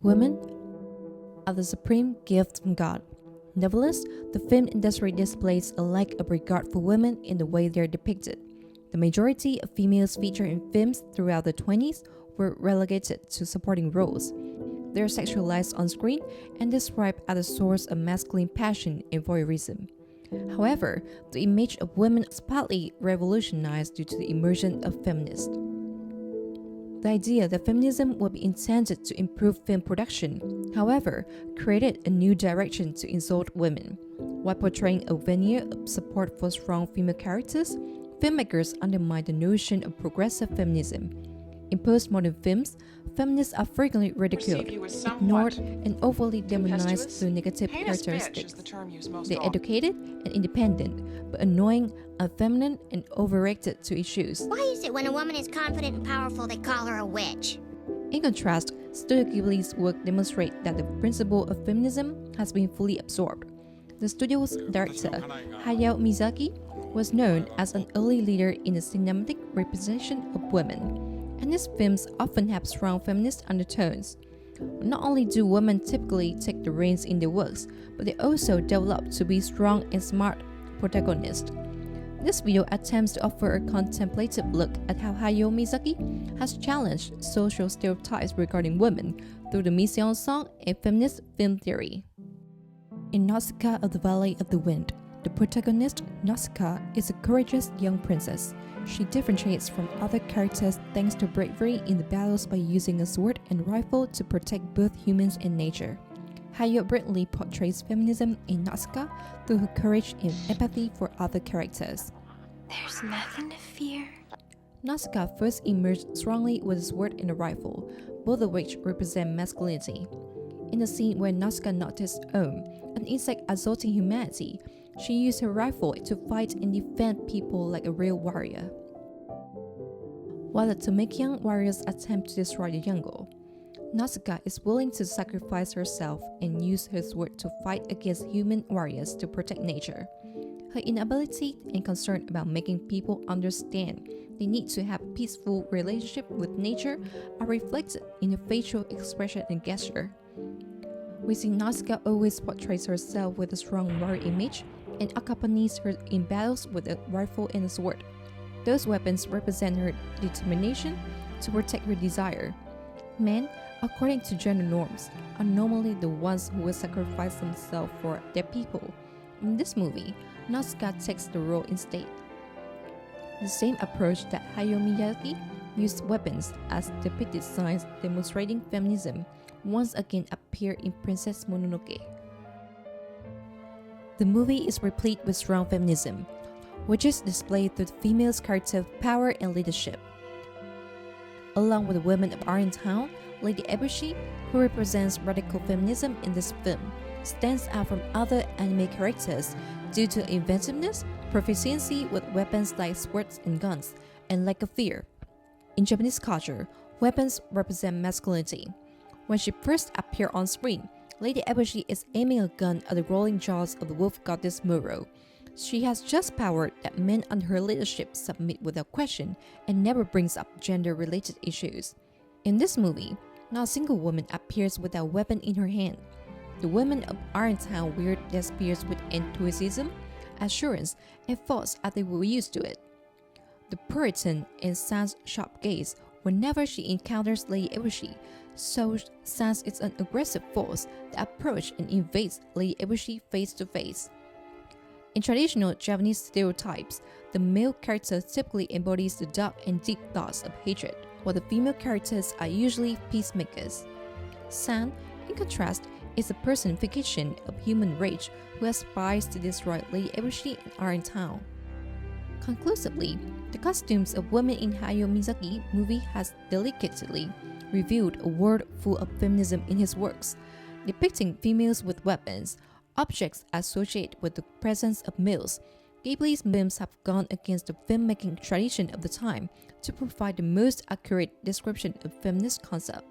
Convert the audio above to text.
Women are the supreme gift from God. Nevertheless, the film industry displays a lack of regard for women in the way they are depicted. The majority of females featured in films throughout the 20s were relegated to supporting roles. They are sexualized on screen and described as a source of masculine passion and voyeurism. However, the image of women is partly revolutionized due to the emergence of feminists. The idea that feminism would be intended to improve film production, however, created a new direction to insult women. While portraying a veneer of support for strong female characters, filmmakers undermine the notion of progressive feminism. In postmodern films, feminists are frequently ridiculed, ignored, and overly demonized through negative characteristics. They're educated and independent, but annoying, unfeminine, and overreacted to issues. Why is it when a woman is confident and powerful, they call her a witch? In contrast, Studio Ghibli's work demonstrates that the principle of feminism has been fully absorbed. The studio's director, Hayao Miyazaki, was known as an early leader in the cinematic representation of women, and his films often have strong feminist undertones. Not only do women typically take the reins in their works, but they also develop to be strong and smart protagonists. This video attempts to offer a contemplative look at how Hayao Miyazaki has challenged social stereotypes regarding women through the mise en scène and feminist film theory. In Nausicaa of the Valley of the Wind, the protagonist, Nausicaa, is a courageous young princess. She differentiates from other characters thanks to bravery in the battles by using a sword and rifle to protect both humans and nature. Hayao brilliantly portrays feminism in Nausicaa through her courage and empathy for other characters. There's nothing to fear. Nausicaa first emerged strongly with a sword and a rifle, both of which represent masculinity. In the scene where Nausicaa noticed an insect assaulting humanity, she used her rifle to fight and defend people like a real warrior. While the Tomekian warriors attempt to destroy the jungle, Nausicaa is willing to sacrifice herself and use her sword to fight against human warriors to protect nature. Her inability and concern about making people understand they need to have a peaceful relationship with nature are reflected in her facial expression and gesture. We see Nausicaa always portrays herself with a strong warrior image and accompanies her in battles with a rifle and a sword. Those weapons represent her determination to protect her desire. Men, according to gender norms, are normally the ones who will sacrifice themselves for their people. In this movie, Nausicaa takes the role instead. The same approach that Hayao Miyazaki used weapons as depicted signs demonstrating feminism once again appear in Princess Mononoke. The movie is replete with strong feminism, which is displayed through the female's character of power and leadership. Along with the women of our town, Lady Eboshi, who represents radical feminism in this film, stands out from other anime characters due to inventiveness, proficiency with weapons like swords and guns, and lack of fear. In Japanese culture, weapons represent masculinity. When she first appeared on screen, Lady Eboshi is aiming a gun at the rolling jaws of the wolf goddess Muro. She has just power that men under her leadership submit without question and never brings up gender-related issues. In this movie, not a single woman appears with a weapon in her hand. The women of Irontown wield their spears with enthusiasm, assurance, and force as they were used to it. The Puritan and Sans sharp gaze whenever she encounters Lady Eboshi, so Sans is an aggressive force that approaches and invades Lady Eboshi face to face. In traditional Japanese stereotypes, the male character typically embodies the dark and deep thoughts of hatred, while the female characters are usually peacemakers. San, in contrast, is a personification of human rage who aspires to destroy Lady Eboshi in Irontown. Conclusively, the costumes of women in Hayao Miyazaki movie has delicately revealed a world full of feminism in his works, depicting females with weapons, objects associated with the presence of males. Ghibli's films have gone against the filmmaking tradition of the time to provide the most accurate description of feminist concept.